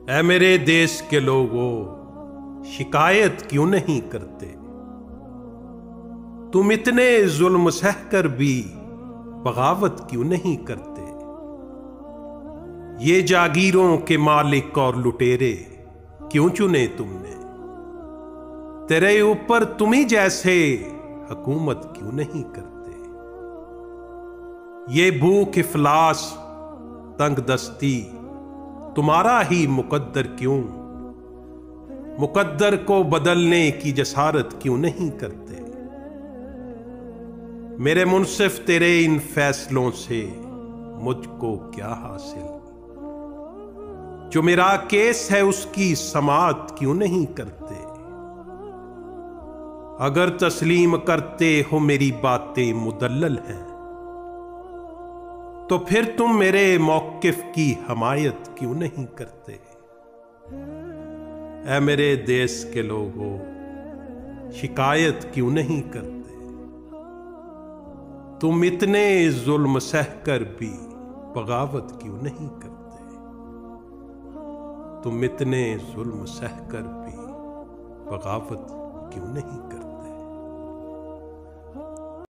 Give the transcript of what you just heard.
ऐ मेरे देश के लोगों, शिकायत क्यों नहीं करते? तुम इतने जुल्म सहकर भी बगावत क्यों नहीं करते? ये जागीरों के मालिक और लुटेरे क्यों चुने तुमने? तेरे ऊपर तुम ही जैसे हुकूमत क्यों नहीं करते? ये भूख इफलास तंग दस्ती तुम्हारा ही मुकद्दर क्यों? मुकद्दर को बदलने की जसारत क्यों नहीं करते? मेरे मुनसिफ तेरे इन फैसलों से मुझको क्या हासिल? जो मेरा केस है उसकी समाअत क्यों नहीं करते? अगर तस्लीम करते हो मेरी बातें मुदल्लल हैं, तो फिर तुम मेरे मौकिफ की हमायत क्यों नहीं करते? ऐ मेरे देश के लोगों, शिकायत क्यों नहीं करते? तुम इतने जुल्म सहकर भी बगावत क्यों नहीं करते? तुम इतने जुल्म सहकर भी बगावत क्यों नहीं करते?